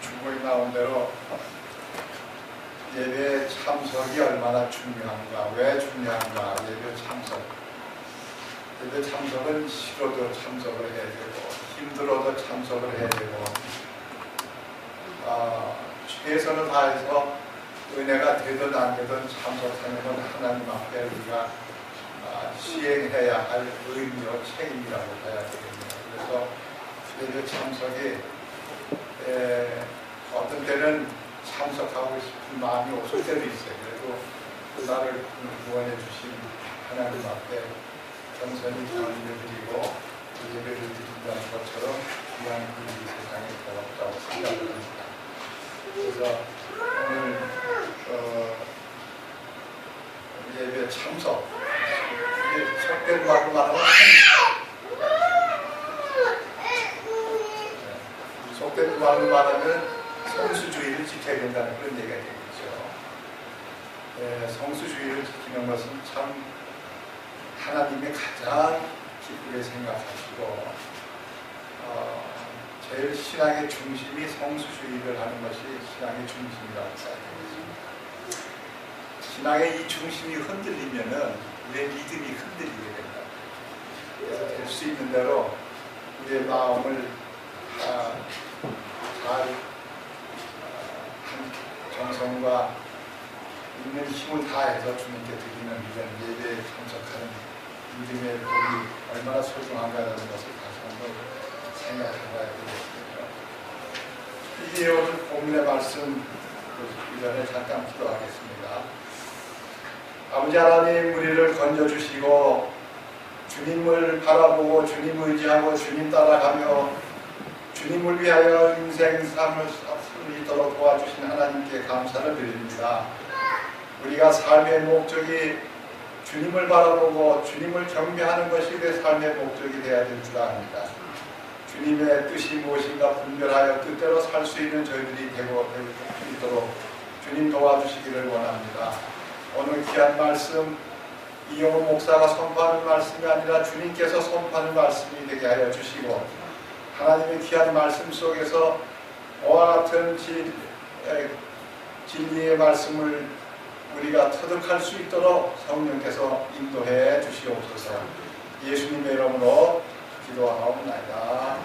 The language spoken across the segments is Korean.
주보에 나온 대로 예배 참석이 얼마나 중요한가, 왜 중요한가. 예배 참석. 예배 참석은 싫어도 참석을 해야 되고 힘들어도 참석을 해야 되고 최선을 다해서 은혜가 되든 안 되든 참석하는 건 하나님 앞에 우리가 시행해야 할 의무와 책임이라고 봐야 되겠네요. 그래서 예배 참석이 어떤 때는 참석하고 싶은 마음이 없을 때도 있어요. 그래도 나를 구원해 주신 하나님 앞에 겸손히 경배드리고 예배를 드린다는 것처럼 귀한 일이 세상에 더 없다고 생각합니다. 그래서 오늘 예배 참석, 이게 속된 말로 말하면 속된 말로 말하면 성수주의를 지켜야 된다는 그런 얘기가 되겠죠. 성수주의를 지키는 것은 참 하나님이 가장 기쁘게 생각하시고 제일 신앙의 중심이 성수주의를 하는 것이 신앙의 중심이라고 생각합니다. 신앙의 이 중심이 흔들리면은 우리의 믿음이 흔들리게 된다. 그래서 될 수 있는 대로 우리의 마음을 잘 정성과 있는 힘을 다해서 주님께 드리는 이런 예배에 참석하는 믿음의 복이 얼마나 소중한가라는 것을 다시 한번 생각해봐야 되겠습니다. 이제 오늘 본문의 말씀 이전에 잠깐 기도하겠습니다. 아버지 하나님, 우리를 건져주시고 주님을 바라보고 주님 의지하고 주님 따라가며 주님을 위하여 인생 삶을 살 수 있도록 도와주신 하나님께 감사를 드립니다. 우리가 삶의 목적이 주님을 바라보고 주님을 경배하는 것이 내 삶의 목적이 되어야 될 줄 압니다. 주님의 뜻이 무엇인가 분별하여 뜻대로 살 수 있는 저희들이 되고 있도록 주님 도와주시기를 원합니다. 오늘 귀한 말씀, 이영호 목사가 선포하는 말씀이 아니라 주님께서 선포하는 말씀이 되게 하여 주시고 하나님의 귀한 말씀 속에서 오와 같은 진리의 말씀을 우리가 터득할 수 있도록 성령께서 인도해 주시옵소서. 예수님의 이름으로 기도하옵나이다.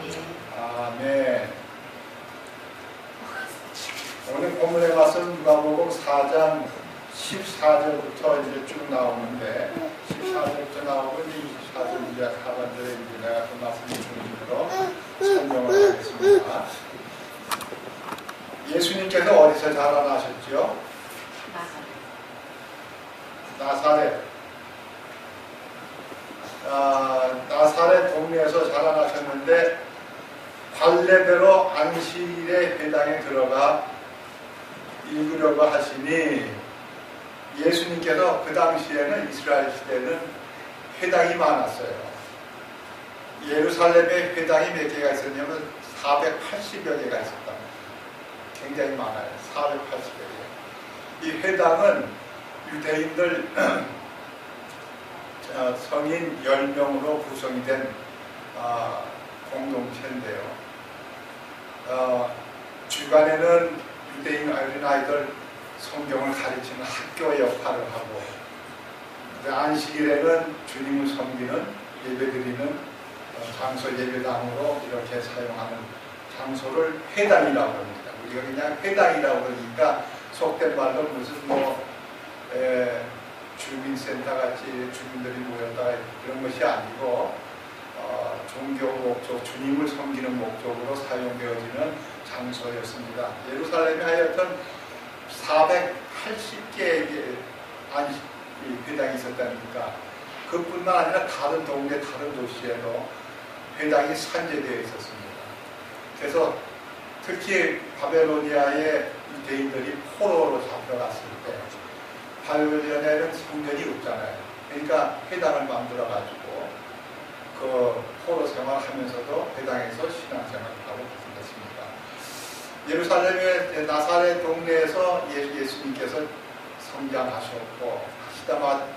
아멘. 오늘 본문에 가서 누가복음 4장 14절부터 이제 쭉 나오는데 14절부터 나오고 24절 이제 하반절에 이제 내가 그 말씀을 중심으로 설명을 하겠습니다. 예수님께서 어디서 자라나셨죠? 나사렛. 나사렛 동네에서 자라나셨는데 관례대로 안식일에 회당에 들어가 읽으려고 하시니 예수님께서 그 당시에는 이스라엘 시대는 회당이 많았어요. 예루살렘에 회당이 몇 개가 있었냐면 480여 개가 있었다. 굉장히 많아요. 480여 개. 이 회당은 유대인들 성인 10명으로 구성이 된 공동체인데요. 주간에는 유대인 어린아이들 성경을 가르치는 학교의 역할을 하고 안식일에는 주님을 섬기는 예배드리는 장소 예배당으로 이렇게 사용하는 장소를 회당이라고 합니다. 우리가 그냥 회당이라고 그러니까 속된 말로 무슨 주민센터 같이 주민들이 모였다 이런 것이 아니고 종교 목적, 주님을 섬기는 목적으로 사용되어지는 장소였습니다. 예루살렘에 하여튼 480개의 회당이 있었다니까 그뿐만 아니라 다른 동네, 다른 도시에도 회당이 산재되어 있었습니다. 그래서 특히 바벨로니아의 유대인들이 포로로 잡혀갔을 때 바벨로니아에는 성전이 없잖아요. 그러니까 회당을 만들어가지고 그 포로 생활하면서도 회당에서 신앙생활을 하고 그랬습니다. 예루살렘의 나사렛 동네에서 예수님께서 성장하셨고 하시다가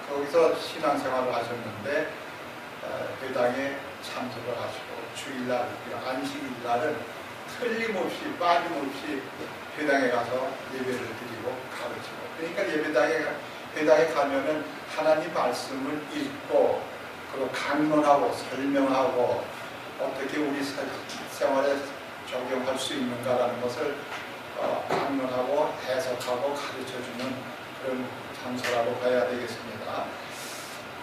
거기서 신앙생활을 하셨는데 회당에 참석을 하시고 주일날, 안식일날은 틀림없이 빠짐없이 회당에 가서 예배를 드리고 가르치고, 그러니까 회당에 가면은 하나님 말씀을 읽고 그리고 강론하고 설명하고 어떻게 우리 생활에 적용할 수 있는가라는 것을 강론하고 해석하고 가르쳐주는 그런 장소라고 봐야 되겠습니다.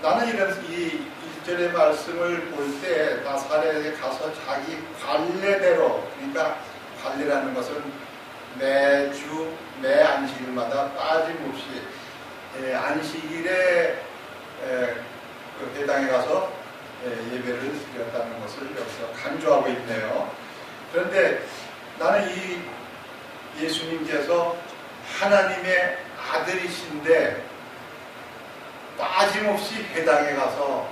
나는 이 1절의 말씀을 볼 때 나사렛에 가서 자기 관례대로, 그러니까 관례라는 것은 매주 매 안식일마다 빠짐없이 안식일에 그 회당에 가서 예배를 드렸다는 것을 여기서 강조하고 있네요. 그런데 나는 이 예수님께서 하나님의 아들이신데 빠짐없이 회당에 가서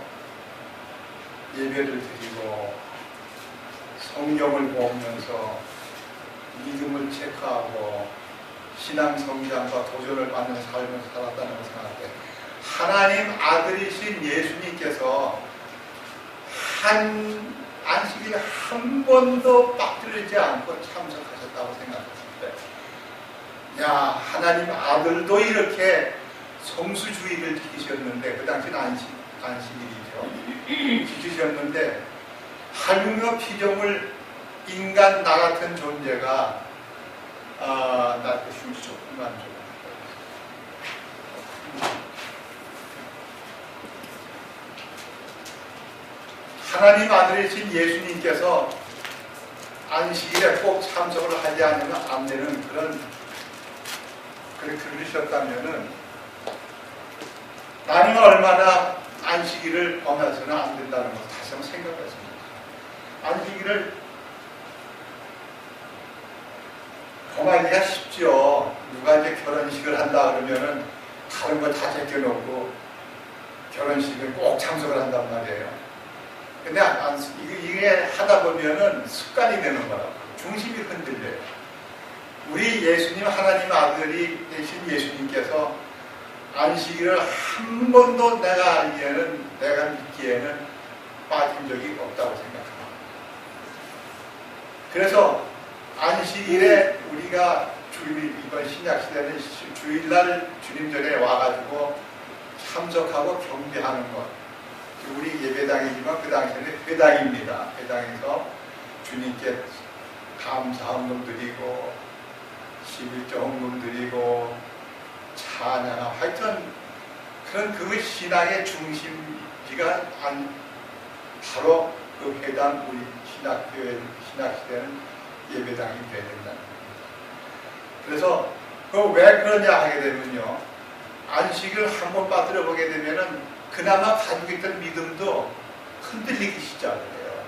예배를 드리고 성경을 보면서 믿음을 체크하고 신앙 성장과 도전을 받는 삶을 살았다는 것을 생각할 때 하나님 아들이신 예수님께서 한 안식일 한 번도 빠뜨리지 않고 참석하셨다고 생각했을 때, 야, 하나님 아들도 이렇게 성수주의를 지키셨는데, 그 당시는 안식일이죠. 지키셨는데 할례와 피조물 인간 나 같은 존재가 나한테 휴지 조금만 줘. 하나님 아들이신 예수님께서 안식일에 꼭 참석을 하지 않으면 안 되는 그러셨다면은 나는 얼마나 안식일을 범해서는 안 된다는 것을 다시 한번 생각했습니다. 안식일을 범하기가 쉽죠. 누가 이제 결혼식을 한다 그러면은 다른 거 다 제껴놓고 결혼식에 꼭 참석을 한단 말이에요. 근데 이게 하다 보면은 습관이 되는 거라고. 중심이 흔들려요. 우리 예수님, 하나님 아들이 되신 예수님께서 안식일을 한 번도 내가 믿기에는 빠진 적이 없다고 생각합니다. 그래서 안식일에 우리가 이번 신약시대는 주일날 주님전에 와가지고 참석하고 경배하는 것, 우리 예배당이지만 그 당시에는 회당입니다. 회당에서 주님께 감사 헌금 드리고 11조 헌금 드리고 찬양하고, 하여튼 그런 그 신앙의 중심지가 바로 그 회당, 우리 신학시대는 예배당이 되어야 된다는 겁니다. 그래서 왜 그러냐 하게 되면요, 안식을 한번 빠뜨려 보게 되면은 그나마 가지고 있던 믿음도 흔들리기 시작해요.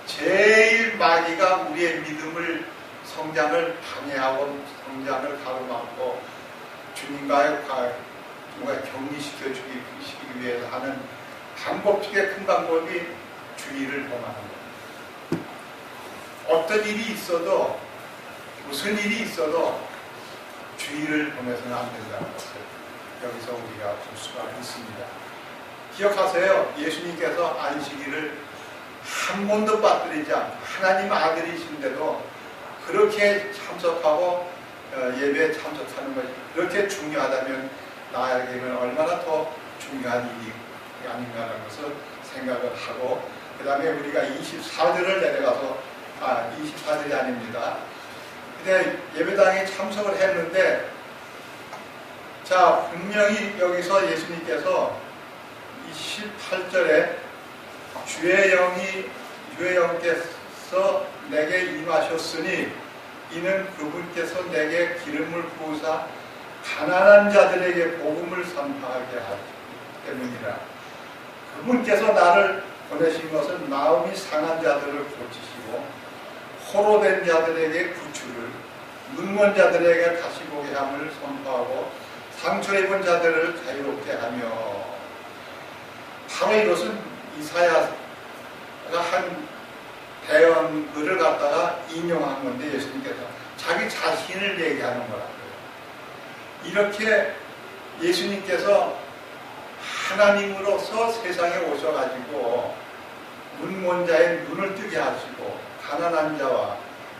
제일 마귀가 우리의 믿음을, 성장을 방해하고 성장을 가로막고 주님과의 뭔가 격리시켜주기 위해서 하는 방법 중에 큰 방법이 주의를 범하는 겁니다. 어떤 일이 있어도, 무슨 일이 있어도 주의를 범해서는 안 된다는 것을 여기서 우리가 볼 수가 있습니다. 기억하세요. 예수님께서 안식일을 한 번도 빠뜨리지 않고 하나님 아들이신데도 그렇게 참석하고 예배에 참석하는 것이 그렇게 중요하다면 나에게는 얼마나 더 중요한 일이 아닌가라는 것을 생각을 하고, 그 다음에 우리가 24절을 내려가서 24절이 아닙니다. 근데 예배당에 참석을 했는데, 자, 분명히 여기서 예수님께서 28절에 주의 영께서 내게 임하셨으니 이는 그분께서 내게 기름을 부으사 가난한 자들에게 복음을 선포하게 하기 때문이라. 그분께서 나를 보내신 것은 마음이 상한 자들을 고치시고 호로된 자들에게 구출을, 눈먼 자들에게 다시 보게 함을 선포하고 상처 입은 자들을 자유롭게 하며. 바로 이것은 이사야가 한 대언글을 갖다가 인용한 건데, 예수님께서 자기 자신을 얘기하는 거라고요. 이렇게 예수님께서 하나님으로서 세상에 오셔가지고 눈먼 자의 눈을 뜨게 하시고 가난한 자와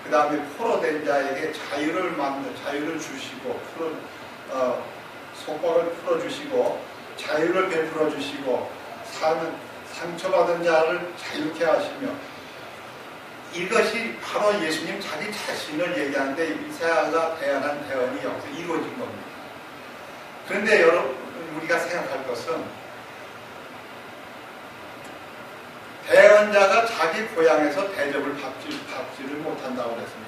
그 다음에 포로된 자에게 자유를 주시고 속박을 풀어주시고 자유를 베풀어 주시고 상처받은 자를 자유케 하시며, 이것이 바로 예수님 자기 자신을 얘기하는데 이사야가 대언한 대언이 여기서 이루어진 겁니다. 그런데 여러분, 우리가 생각할 것은 대언자가 자기 고향에서 대접을 받지를 못한다고 그랬습니다.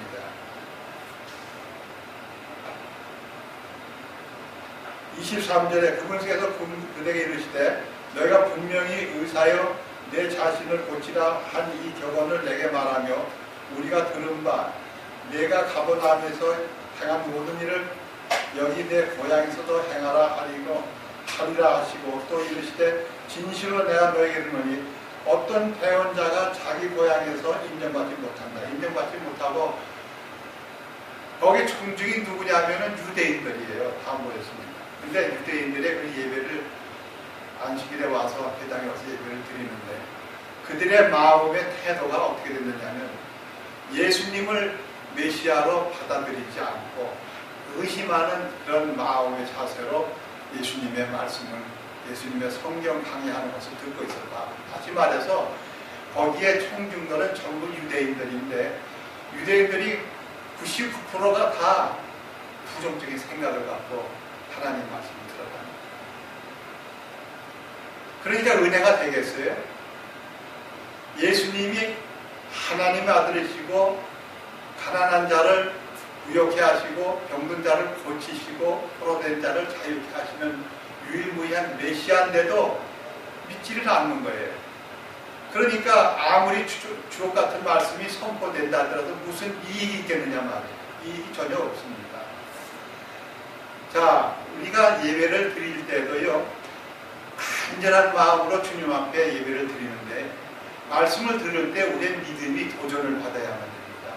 23절에 그분께서 그에게 이르시되 너희가 분명히 의사여 내 자신을 고치라 한 이 격언을 내게 말하며 우리가 들은 바 내가 가버나움에서 행한 모든 일을 여기 내 고향에서도 행하라 하리라 하시고, 또 이르시되 진실로 내가 너에게 이르노니 어떤 대언자가 자기 고향에서 인정받지 못한다. 인정받지 못하고, 거기 청중이 누구냐면은 유대인들이에요. 다 모였습니다. 근데 유대인들의 그 예배를 안식일에 와서 회당에 와서 예배를 드리는데 그들의 마음의 태도가 어떻게 됐느냐면 예수님을 메시아로 받아들이지 않고 의심하는 그런 마음의 자세로 예수님의 말씀을, 예수님의 성경 강의하는 것을 듣고 있었다. 다시 말해서 거기에 청중들은 전부 유대인들인데 유대인들이 99%가 다 부정적인 생각을 갖고 하나님 말씀을 들어갑니다. 그러니까 은혜가 되겠어요? 예수님이 하나님의 아들이시고 가난한 자를 부욕해 하시고 병든 자를 고치시고 포로된 자를 자유케 하시는 유일무이한 메시아인데도 믿지를 않는 거예요. 그러니까 아무리 주옥 같은 말씀이 선포된다 하더라도 무슨 이익이 있겠느냐 말이에요. 이익이 전혀 없습니다. 자, 우리가 예배를 드릴 때도요, 간절한 마음으로 주님 앞에 예배를 드리는데 말씀을 들을 때 우리의 믿음이 도전을 받아야만 됩니다.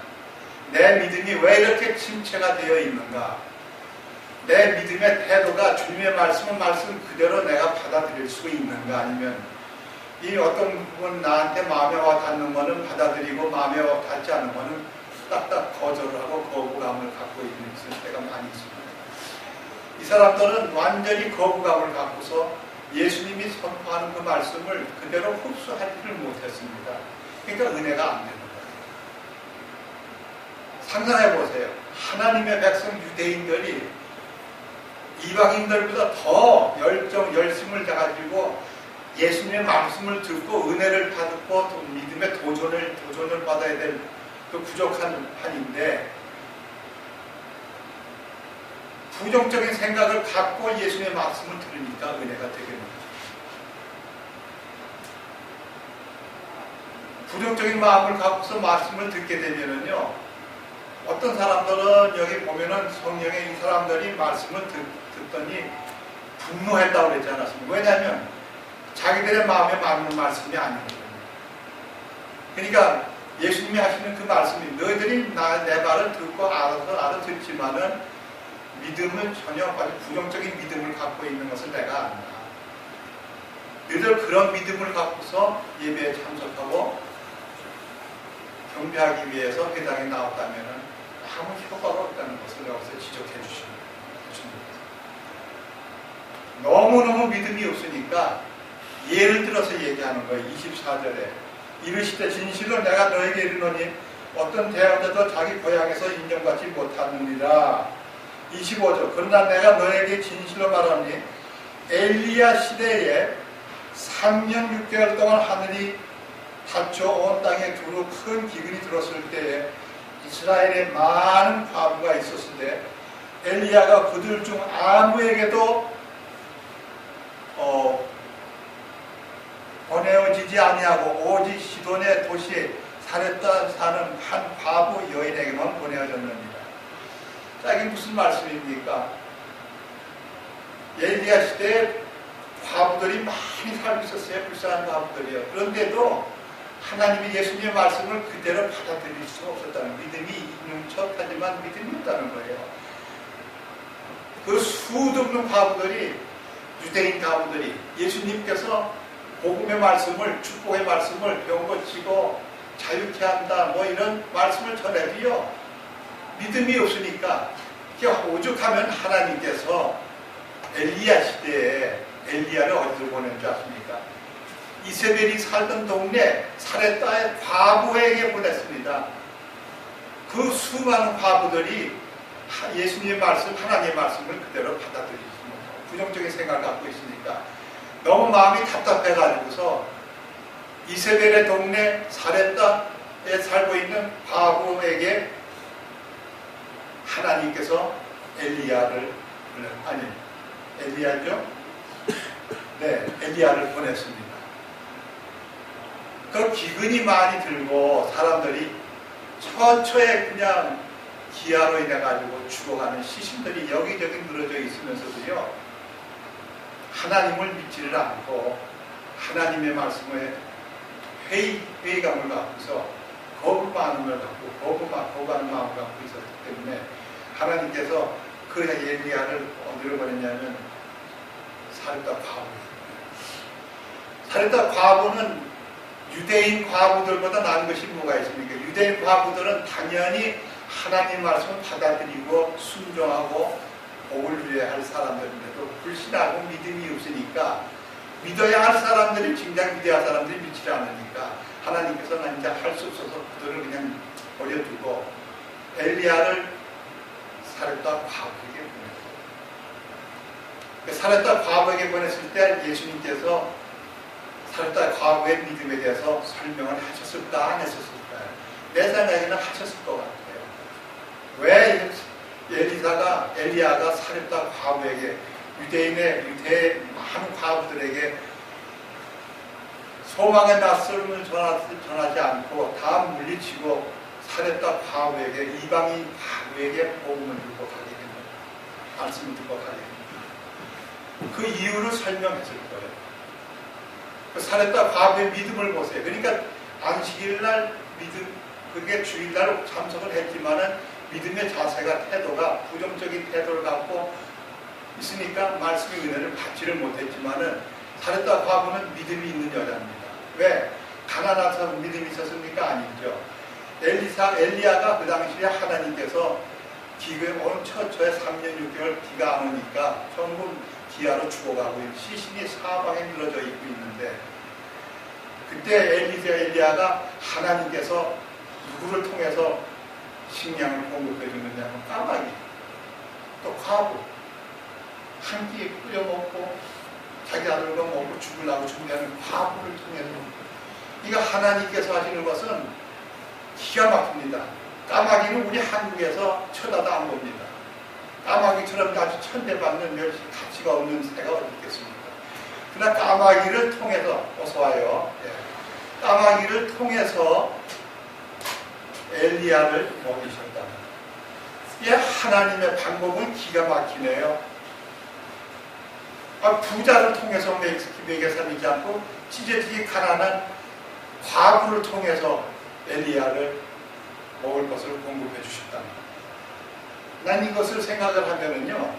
내 믿음이 왜 이렇게 침체가 되어 있는가? 내 믿음의 태도가 주님의 말씀은 말씀 그대로 내가 받아들일 수 있는가? 아니면 이 어떤 부분 나한테 마음에 와 닿는 거는 받아들이고 마음에 와 닿지 않는 거는 딱딱 거절을 하고 거부감을 갖고 있는 때가 많이 있습니다. 이 사람들은 완전히 거부감을 갖고서 예수님이 선포하는 그 말씀을 그대로 흡수하지를 못했습니다. 그러니까 은혜가 안 되는 거예요. 상상해 보세요. 하나님의 백성 유대인들이 이방인들보다 더 열심을 가지고 예수님의 말씀을 듣고 은혜를 받고 또 믿음의 도전을 받아야 될 그 부족한 판인데 부정적인 생각을 갖고 예수님의 말씀을 들으니까 은혜가 되겠는 거죠. 부정적인 마음을 갖고서 말씀을 듣게 되면은요, 어떤 사람들은 여기 보면은 성경에 이 사람들이 말씀을 듣더니 분노했다고 그랬지 않았습니까? 왜냐하면 자기들의 마음에 맞는 말씀이 아니거든요. 그러니까 예수님이 하시는 그 말씀이 너희들이 내 말을 듣고 알아듣지만은 믿음은 전혀 부정적인 믿음을 갖고 있는 것을 내가 안다. 너희들 그런 믿음을 갖고서 예배에 참석하고 경배하기 위해서 회당에 나왔다면 아무 효과가 없다는 것을 여기서 지적해 주십니다. 너무너무 믿음이 없으니까 예를 들어서 얘기하는 거예요. 24절에 이르시되 진실로 내가 너에게 이르노니 어떤 대언자도 자기 고향에서 인정받지 못하느니라. 25절 그러나 내가 너에게 진실로 말하노니 엘리야 시대에 3년 6개월 동안 하늘이 닫혀 온 땅에 두루 큰 기근이 들었을 때에 이스라엘에 많은 과부가 있었을 때 엘리야가 그들 중 아무에게도 보내어지지 아니하고 오직 시돈의 도시에 사렙다 사는 한 과부 여인에게만 보내어졌느니라. 자, 이게 무슨 말씀입니까? 엘리야 시대에 과부들이 많이 살고 있었어요. 불쌍한 과부들이요. 그런데도 하나님이 예수님의 말씀을 그대로 받아들일 수가 없었다는, 믿음이 융척하지만 믿음이 없다는 거예요. 그 수도 없는 과부들이, 유대인 과부들이 예수님께서 복음의 말씀을, 축복의 말씀을 병 고치고 자유케 한다 뭐 이런 말씀을 전해도요 믿음이 없으니까 오죽하면 하나님께서 엘리야 시대에 엘리야를 어디로 보낸 줄 아십니까? 이세벨이 살던 동네 사렙다의 과부에게 보냈습니다. 그 수많은 과부들이 예수님의 말씀, 하나님의 말씀을 그대로 받아들이지 못하고 부정적인 생각을 갖고 있으니까 너무 마음이 답답해가지고서 이세벨의 동네 사렙다에 살고 있는 과부에게 하나님께서 엘리야를 보냈습니다. 그 기근이 많이 들고 사람들이 처처에 그냥 기아로 인해 가지고 죽어가는 시신들이 여기저기 늘어져 있으면서도요 하나님을 믿지를 않고 하나님의 말씀에 회의감을 갖고서 거부하는 마음을 갖고 있었기 때문에 하나님께서 그 엘리야를 어디로 보냈냐면 사렙다 과부는 유대인 과부들보다 나은 것이 뭐가 있습니까? 유대인 과부들은 당연히 하나님 말씀을 받아들이고 순종하고 복을 누려야 할 사람들인데도 불신하고 믿음이 없으니까 믿어야 할 사람들이 진작 믿어야 할 사람들이 믿지 않으니까 하나님께서는 이제 할 수 없어서 그들을 그냥 버려두고 엘리야를 사렙다 과부에게 보냈어요. 사렙다 과부에게 보냈을 때 예수님께서 사렙다 과부의 믿음에 대해서 설명을 하셨을까 안 했었을까요? 내 생각에는 하셨을 것 같아요. 왜 엘리야가 사렙다 과부에게 유대의 많은 과부들에게 소망의 낯설음을 전하지 않고 다 물리치고 사렙다 과부에게 이방인 과부에게 복음을 듣고 가게 됩니다. 말씀을 듣고 가게 됩니다. 그 이유를 설명했을 거예요. 그 사렙다 과부의 믿음을 보세요. 그러니까 안식일날 그게 주일날 참석을 했지만은 믿음의 자세가 태도가 부정적인 태도를 갖고 있으니까 말씀의 은혜를 받지를 못했지만은 사렙다 과부는 믿음이 있는 여자입니다. 왜? 가난해서 믿음이 있었습니까? 아니죠. 엘리야가 그 당시에 하나님께서 온 처처에 3년 6개월 비가 안 오니까 전부 기아로 죽어가고 시신이 사방에 늘어져 있고 있는데 그때 엘리야가 하나님께서 누구를 통해서 식량을 공급해 주느냐면 까마귀 또 과부 한 끼에 끓여 먹고 자기 아들과 먹고 죽으려고 준비하는 과부를 통해서 이거 하나님께서 하시는 것은 기가 막힙니다. 까마귀는 우리 한국에서 쳐다도 안 봅니다. 까마귀처럼 아주 천대받는 멸시 가치가 없는 새가 어디 있겠습니까? 그러나 까마귀를 통해서 어서 와요. 까마귀를 통해서 엘리야를 먹이셨다. 이 하나님의 방법은 기가 막히네요. 부자를 통해서 먹여 살리지 않고 찢어지게 가난한 과부를 통해서 엘리야를 먹을 것을 공급해 주셨답니다. 난 이것을 생각을 하면은요,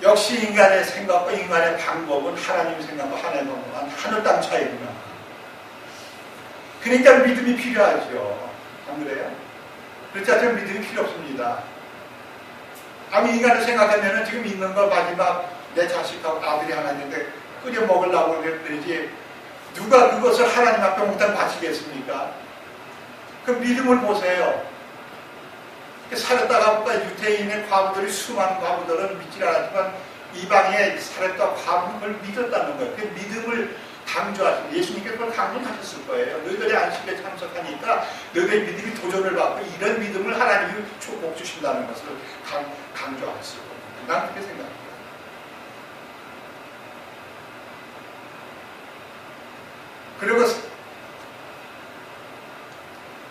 역시 인간의 생각과 인간의 방법은 하나님 생각과 하나님의 방법은 하늘 땅 차이구나. 그러니까 믿음이 필요하죠. 안 그래요? 그렇지 않으면 믿음이 필요 없습니다. 인간을 생각하면은 지금 있는 거 마지막 내 자식하고 아들이 하나 있는데 끓여 먹으려고 그러지 누가 그것을 하나님 앞에 몽땅 바치겠습니까? 그 믿음을 보세요. 사렙다 보니까 유대인의 과부들이 수많은 과부들은 믿지 않았지만 이방의 사렙다 과부는 그걸 믿었다는 거예요. 그 믿음을 강조하시고 예수님께서 그걸 강조하셨을 거예요. 너희들의 안식에 참석하니까 너희들의 믿음이 도전을 받고 이런 믿음을 하나님이 축복 주신다는 것을 강조하셨을 겁니다. 난 그렇게 생각합니다. 그리고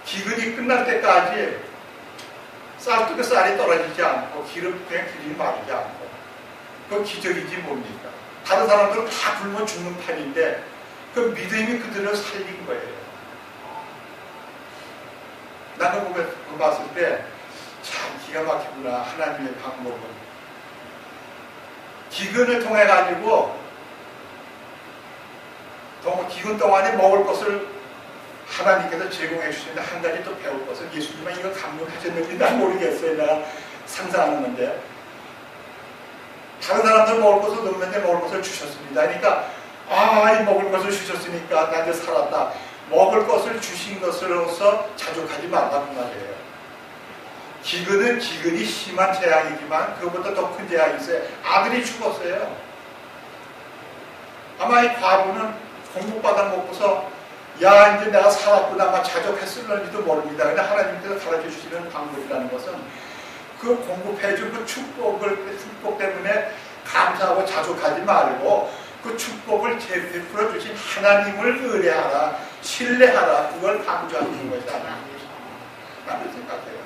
기근이 끝날 때까지 쌀뜨게 쌀이 떨어지지 않고 기름이 마르지 않고 그 기적이지 뭡니까? 다른 사람들은 다 굶어 죽는 판인데 그 믿음이 그들을 살린 거예요. 나는 그거 봤을 때 참 기가 막히구나. 하나님의 방법은 기근을 통해 가지고 기근 동안에 먹을 것을 하나님께서 제공해 주시는데 한 가지 또 배울 것은 예수님은 이거 감동하셨는지 난 모르겠어요. 내가 상상하는 건데 다른 사람들 먹을 것을 없는데 먹을 것을 주셨습니다. 그러니까 이 먹을 것을 주셨으니까 나 이제 살았다. 먹을 것을 주신 것으로서 자족하지 말라는 말이에요. 기근은 기근이 심한 재앙이지만 그것보다 더 큰 재앙이 있어요. 아들이 죽었어요. 아마 이 과부는 공급받아 먹고서 야 이제 내가 살았구나 아마 자족했을런지도 모릅니다. 근데 하나님께서 가르쳐 주시는 방법이라는 것은 그 공급해준 그 축복 때문에 감사하고 자족하지 말고 그 축복을 베풀어 주신 하나님을 의뢰하라, 신뢰하라, 그걸 강조하는 것이 나는 생각해요.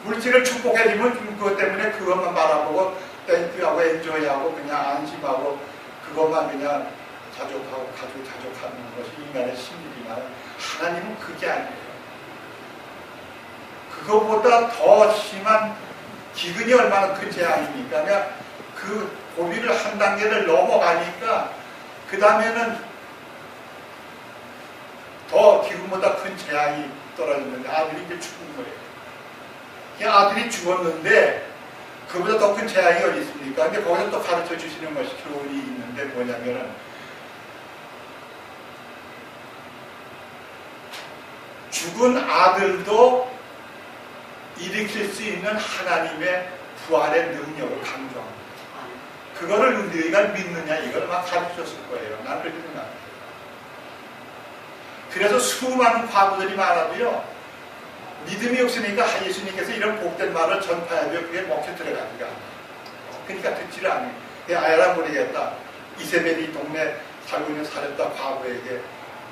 물질을 축복해주면 그것 때문에 그것만 바라보고 땡큐하고 엔조이하고 그냥 안심하고 그것만 그냥 자족하고 자족하는 것이 인간의 심리지만 하나님은 그게 아니에요. 그것보다 더 심한 기근이 얼마나 큰 재앙입니까? 그러니까 그 고비를 한 단계를 넘어가니까 그 다음에는 더 기근보다 큰 재앙이 떨어졌는데 아들이 이제 죽은 거예요. 아들이 죽었는데 그보다 더 큰 재앙이 어디 있습니까? 근데 거기서 또 가르쳐 주시는 것이 교훈이 있는데 뭐냐면은 죽은 아들도 일으킬 수 있는 하나님의 부활의 능력을 강조합니다. 그거를 너희가 믿느냐 이걸 막 가르쳐줬을 거예요. 난 그렇게 생각해요. 그래서 수많은 과부들이 많아도요. 믿음이 없으니까 예수님께서 이런 복된 말을 전파해도 그게 먹혀 들어가지가 않아요. 그러니까 듣지를 않아요. 알아 모르겠다. 이세벨이 동네 살고 있는 사렙다 과부에게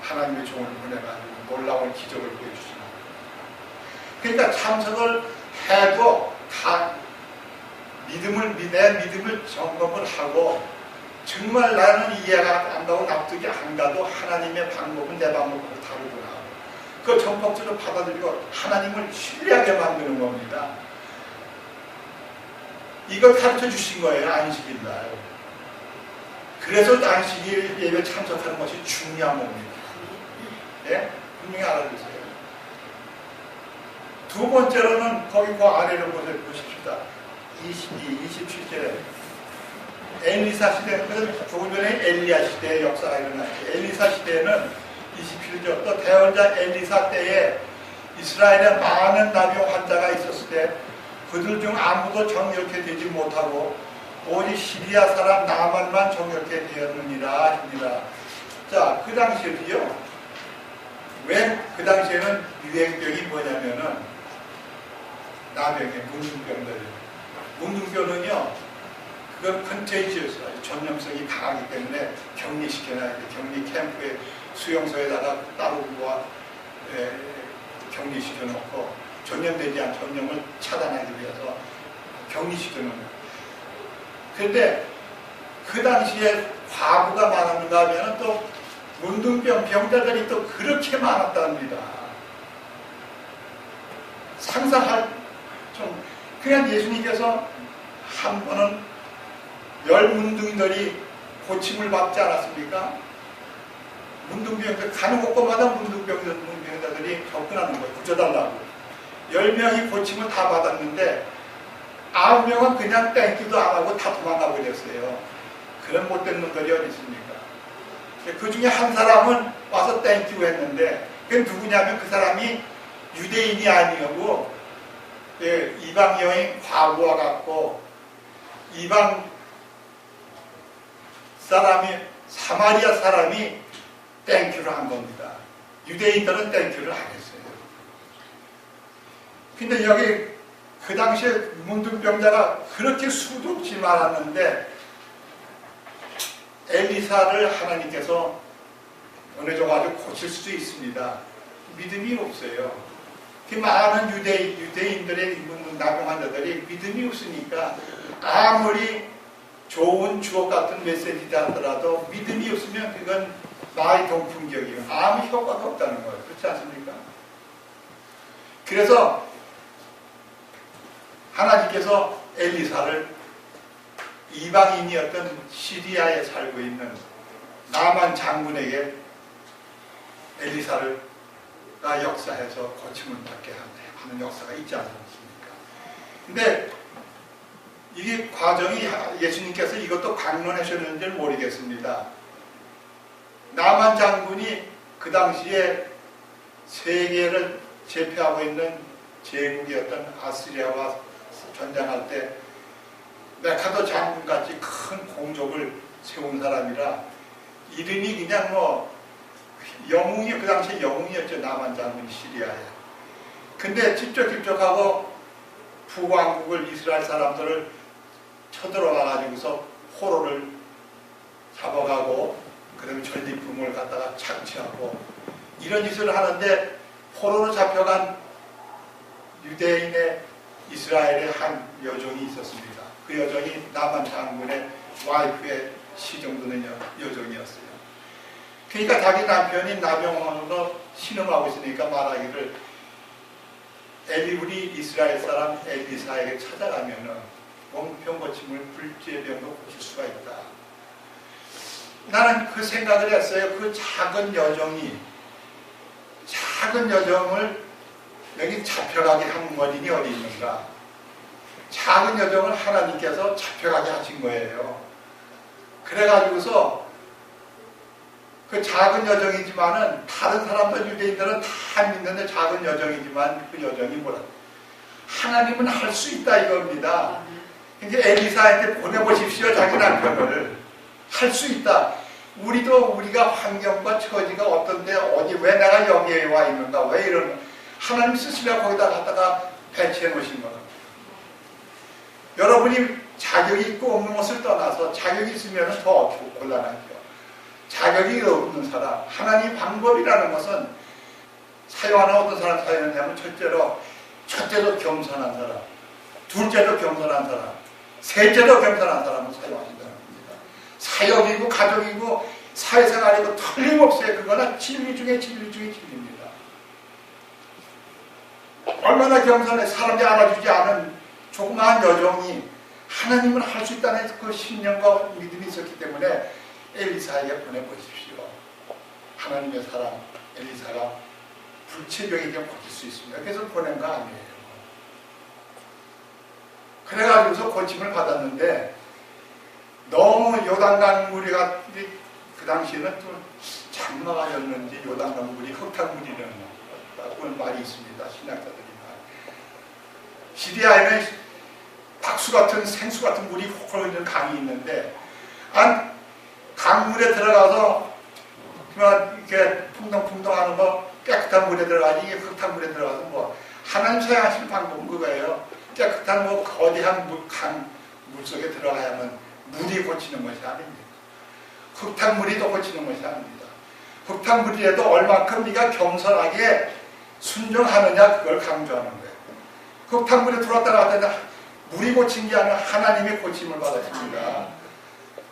하나님의 종을 보내가지고 놀라운 기적을 보여주시는 거예요. 그러니까 참석을 해도 다 내 믿음을 점검을 하고 정말 나는 이해가 안 가고 납득이 안 가도 하나님의 방법은 내 방법으로 다르구나. 그걸 전폭적으로 받아들이고 하나님을 신뢰하게 만드는 겁니다. 이걸 가르쳐 주신 거예요. 안식일날. 그래서 안식일 예배 참석하는 것이 중요한 겁니다. 예? 분명히 알아주세요. 두 번째로는 거기 그 아래로 보십시다. 27절에 엘리사 시대는 조금 전에 엘리야 시대의 역사가 일어났죠. 엘리사 시대는 27절 또 대언자 엘리사 때에 이스라엘에 많은 나병 환자가 있었을 때 그들 중 아무도 정결케 되지 못하고 오직 시리아 사람 나만만 정결케 되었느니라 하십니다. 자, 그 당시에도요. 왜 그 당시에는 유행병이 뭐냐면은 나병의 문둥병들이에요. 문둥병은요, 그건 컨테이지어스예요. 전염성이 강하기 때문에 격리시켜놔야 돼. 격리 캠프에 수용소에다가 따로 격리시켜 놓고 전염되지 않은 전염을 차단하기 위해서 격리시켜 놓는 거예요. 그런데 그 당시에 과부가 많았는가 하면 또 문둥병 병자들이 또 그렇게 많았답니다. 상상할 좀 그냥 예수님께서 한 번은 10문둥이들이 고침을 받지 않았습니까? 문둥병들 가는 곳곳마다 문둥병자들이 접근하는 거예요. 구져달라고. 10명이 고침을 다 받았는데 9명은 그냥 땡기도 안 하고 다 도망가 버렸어요. 그런 못된 놈들이 어디 있습니까? 그 중에 한 사람은 와서 땡기고 했는데 그게 누구냐면 그 사람이 유대인이 아니고 이방 여인 과부와 같고 이방 사람이 사마리아 사람이 땡큐를 한 겁니다. 유대인들은 땡큐를 안 했어요. 근데 여기 그 당시에 문둥병자가 그렇게 수도 없이 많았는데 엘리사를 하나님께서 어느 정도 아주 고칠 수도 있습니다. 믿음이 없어요. 그 많은 유대인들의 나병 환자들이 믿음이 없으니까 아무리 좋은 주옥 같은 메시지다 하더라도 믿음이 없으면 그건 나의 동풍격이에요. 아무 효과가 없다는 거예요. 그렇지 않습니까? 그래서 하나님께서 엘리사를 이방인이었던 시리아에 살고 있는 나만 장군에게 엘리사가 역사해서 고침을 받게 하는 역사가 있지 않습니까? 근데 이게 과정이 예수님께서 이것도 강론하셨는지 모르겠습니다. 나만 장군이 그 당시에 세계를 제패하고 있는 제국이었던 아시리아와 전쟁할 때 메카도 장군같이 큰 공족을 세운 사람이라 이름이 그냥 뭐 영웅이 그 당시에 영웅이었죠. 나만 장군이 시리아에. 근데 집적하고 북왕국을 이스라엘 사람들을 쳐들어가 가지고서 포로를 잡아가고 그다음에 전리품을 갖다가 착취하고 이런 짓을 하는데 포로로 잡혀간 유대인의 이스라엘의 한 여종이 있었습니다. 그 여종이 나만 장군의 와이프의 시정되는 여종이었어요. 그러니까 자기 남편이 남영왕으로 신음하고 있으니까 말하기를 우리 이스라엘 사람 엘리사에게 찾아가면은 몸병 고침을 불제병도 고칠 수가 있다. 나는 그 생각을 했어요. 그 작은 여정을 여기 잡혀가게 한 원인이 어디 있는가? 작은 여정을 하나님께서 잡혀가게 하신 거예요. 그래가지고서 그 작은 여정이지만은 다른 사람들 유대인들은 다 믿는데 작은 여정이지만 그 여정이 뭐라? 하나님은 할 수 있다 이겁니다. 이제 엘리사한테 보내보십시오. 자기 남편을. 할 수 있다. 우리가 환경과 처지가 어떤데 어디 왜 내가 여기에 와 있는가? 왜 이런 하나님 쓰시려 거기다 갖다가 배치해 놓으신 거예요. 여러분이 자격이 있고 없는 것을 떠나서 자격이 있으면 더 곤란하죠. 자격이 없는 사람, 하나님 방법이라는 것은 사용하는 어떤 사람 사용하냐면 첫째로 겸손한 사람, 둘째로 겸손한 사람, 셋째로 겸손한 사람을 사용하신다는 겁니다. 사역이고 가족이고 사회생활이고 틀림없어요. 그거는 진리 중에 진리입니다. 얼마나 겸손해. 사람들이 알아주지 않은 조그마한 여종이 하나님은 할 수 있다는 그 신념과 믿음이 있었기 때문에 엘리사에게 보내보십시오. 하나님의 사람 엘리사가 불치병이 좀 고칠 수 있습니다. 그래서 보낸 거 아니에요. 그래가지고서 고침을 받았는데 너무 요단강 무리가 그 당시에는 또 장마가였는지 요단강 물이 흙탕물이라는 말이 있습니다. 신학자들이 말. 시리아에는 박수 같은 생수 같은 물이 흐르는 강이 있는데 강물에 들어가서 이렇게 풍덩풍덩하는 거 깨끗한 물에 들어가지 이게 흙탕물에 들어가서 뭐 하나님 사용하시는 방법은 그거예요. 깨끗한 뭐 거대한 강 물속에 들어가야만 물이 고치는 것이 아닙니다. 흙탕물이 더 고치는 것이 아닙니다. 흙탕물이라도 얼마큼 네가 겸손하게 순종하느냐 그걸 강조하는 거예요. 흙탕물에 들어왔다 나왔다 물이 고친 게 아니라 하나님의 고침을 받았습니다.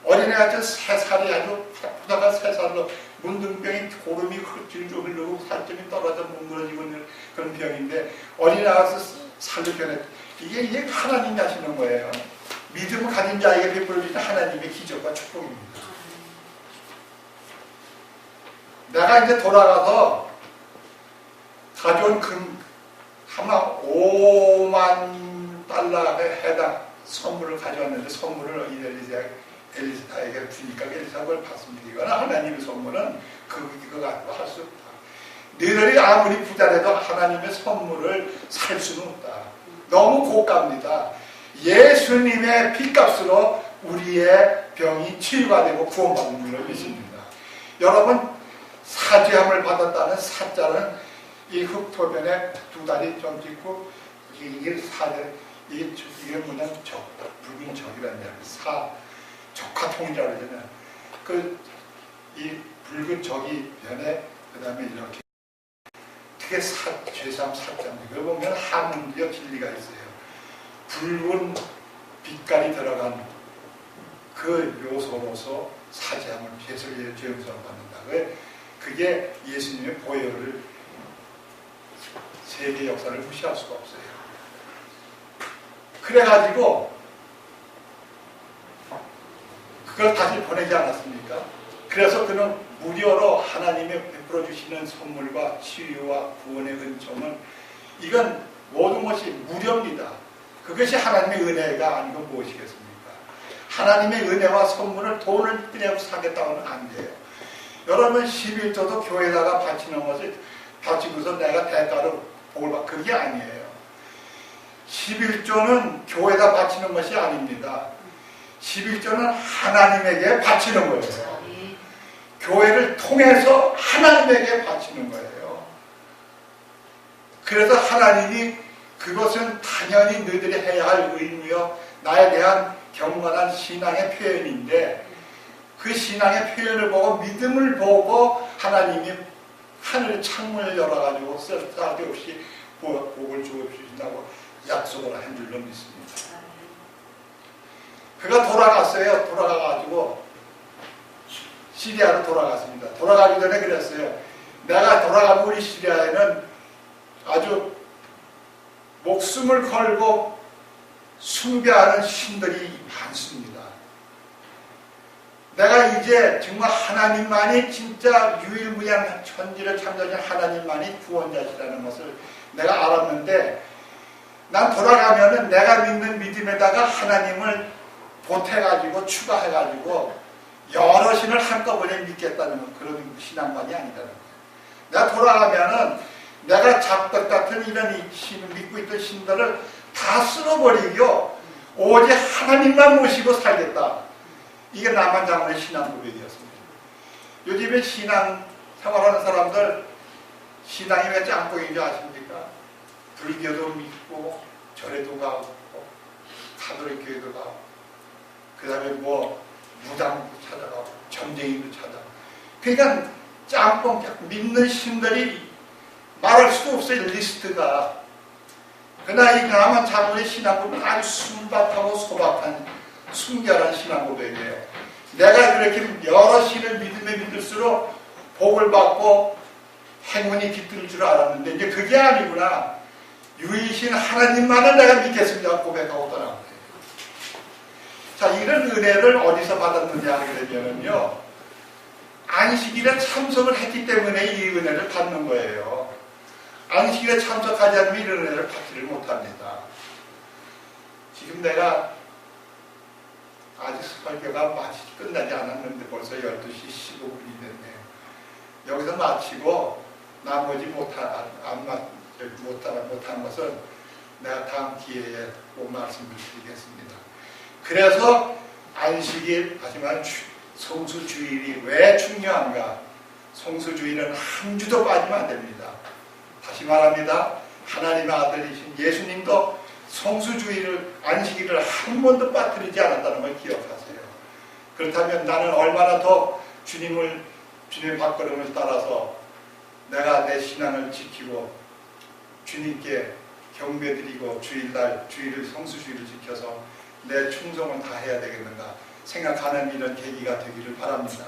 어린애가 3살이 아주 아프다가 3살로 문둥병이 고름이 질질 흐르고 살점이 떨어져 뭉그러지고 있는 그런 병인데 어린애가 살로 변했. 이게 하나님이 하시는 거예요. 믿음을 가진 자에게 베풀어주신 하나님의 기적과 축복입니다. 내가 이제 돌아가서 가져온 아마 5만 달러에 해당 선물을 가져왔는데 선물을 엘리사에게 주니까 엘리사가 그걸 받습니다. 이거는 하나님의 선물은 그거 갖고 할 수 없다. 너희들이 아무리 부자라도 하나님의 선물을 살 수는 없다. 너무 고가입니다. 예수님의 핏값으로 우리의 병이 치유가 되고 구원받는 줄을 믿습니다. 여러분 사죄함을 받았다는 사자는 이 흙토변에 2다리 좀 짓고 이게 사죄 이게 뭐냐 붉은 적이라는 얘기예요. 적화통이라고 그러잖아요. 이 붉은 적이 변해 그 다음에 이렇게 그게 죄사함 사자입니다. 그걸 보면 한문디어 진리가 있어요. 붉은 빛깔이 들어간 그 요소로서 사죄함을 죄를 죄용서를 받는다. 그게 예수님의 보혈을 세계 역사를 무시할 수가 없어요. 그래가지고 그걸 다시 보내지 않았습니까? 그래서 그는 무료로 하나님의 베풀어 주시는 선물과 치유와 구원의 은총은 이건 모든 것이 무료입니다. 그것이 하나님의 은혜가 아니고 무엇이겠습니까? 하나님의 은혜와 선물을 돈을 들여 사겠다고는 안 돼요. 여러분 11조도 교회에다가 바치는 것을 바치고서 내가 대가로 복을 받 그게 아니에요. 11조는 교회에다 바치는 것이 아닙니다. 11조는 하나님에게 바치는 거예요. 교회를 통해서 하나님에게 바치는 거예요. 그래서 하나님이 그것은 당연히 너희들이 해야 할 의무요 나에 대한 경건한 신앙의 표현인데 그 신앙의 표현을 보고 믿음을 보고 하나님이 하늘의 창문을 열어가지고 쓸데없이 복을 주어주신다고 약속을 한 줄로 믿습니다. 그가 돌아갔어요. 돌아가가지고 시리아로 돌아갔습니다. 돌아가기 전에 그랬어요. 내가 돌아가면 우리 시리아에는 아주 목숨을 걸고 숭배하는 신들이 많습니다. 내가 이제 정말 하나님만이 진짜 유일무이한 천지를 창조하신 하나님만이 구원자시라는 것을 내가 알았는데 난 돌아가면은 내가 믿는 믿음에다가 하나님을 보태가지고 추가해가지고 여러 신을 한꺼번에 믿겠다는 그런 신앙만이 아니라는 거예요. 내가 돌아가면은 내가 잡것 같은 이런 신을 믿고 있던 신들을 다 쓸어버리고 오직 하나님만 모시고 살겠다. 이게 남한 장로의 신앙 고백이었습니다. 요즘에 신앙 생활하는 사람들 신앙이 왜 짬뽕인 줄 아십니까? 불교도 믿고 절에도 가고 가톨릭 교회도 가고 그 다음에 뭐 무당도 찾아가고 점쟁이도 찾아가고 그러니까 짬뽕 믿는 신들이 말할 수도 없어요. 리스트가. 그러나 이 남한 장로의 신앙고백은 아주 순박하고 소박한 순결한 신앙고백이에요. 내가 그렇게 여러 신을 믿으면 믿을수록 복을 받고 행운이 깃들 줄 알았는데 이제 그게 아니구나. 유일신 하나님만을 내가 믿겠습니다 고백하고 떠난 거예요. 자, 이런 은혜를 어디서 받았느냐 그러면요, 안식일에 참석을 했기 때문에 이 은혜를 받는 거예요. 안식일에 참석하지 않으면 이런 은혜를 받지를 못합니다. 지금 내가 아직 설교가 마치 끝나지 않았는데 벌써 12시 15분이 됐네요. 여기서 마치고 나머지 못한 것은 내가 다음 기회에 꼭 말씀을 드리겠습니다. 그래서 안식일, 하지만 성수주일이 왜 중요한가? 성수주일은 한 주도 빠지면 안 됩니다. 다시 말합니다. 하나님의 아들이신 예수님도 성수주일을, 안식일을 한 번도 빠뜨리지 않았다는 걸 기억하세요. 그렇다면 나는 얼마나 더 주님의 발걸음을 따라서 내가 내 신앙을 지키고 주님께 경배드리고 주일을 성수주일을 지켜서 내 충성을 다해야 되겠는가 생각하는 이런 계기가 되기를 바랍니다.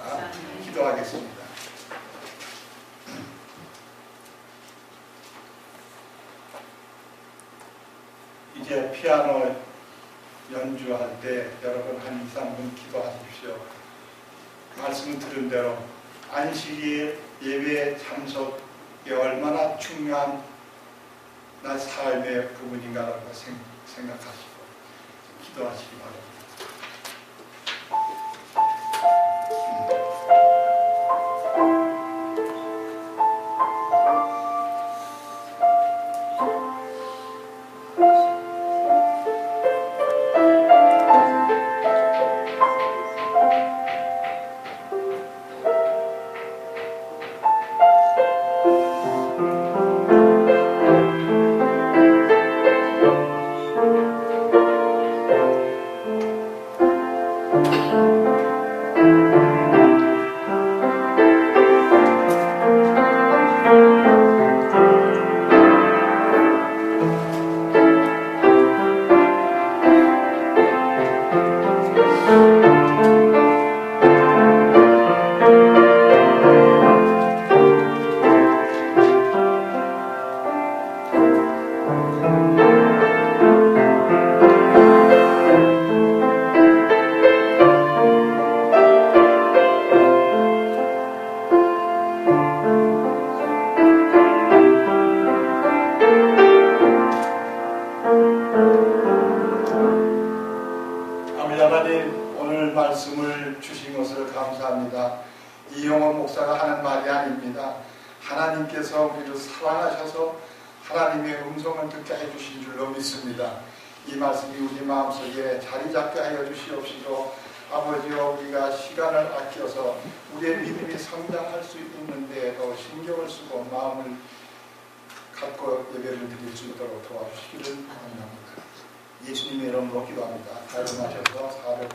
기도하겠습니다. 이제 피아노 연주할 때 여러분 한 2, 3분 기도하십시오. 말씀 들은 대로 안식일 예배 참석이 얼마나 중요한 나 삶의 부분인가라고 생각하시고 기도하시기 바랍니다. 말씀을 주신 것을 감사합니다. 이영호 목사가 하는 말이 아닙니다. 하나님께서 우리를 사랑하셔서 하나님의 음성을 듣게 해주신 줄로 믿습니다. 이 말씀이 우리 마음속에 자리 잡게 하여 주시옵시고, 아버지여, 우리가 시간을 아껴서 우리의 믿음이 성장할 수 있는 데에도 신경을 쓰고 마음을 갖고 예배를 드릴 수 있도록 도와주시기를 바랍니다. 예수님의 이름으로 기도합니다. 가름하셔서 사를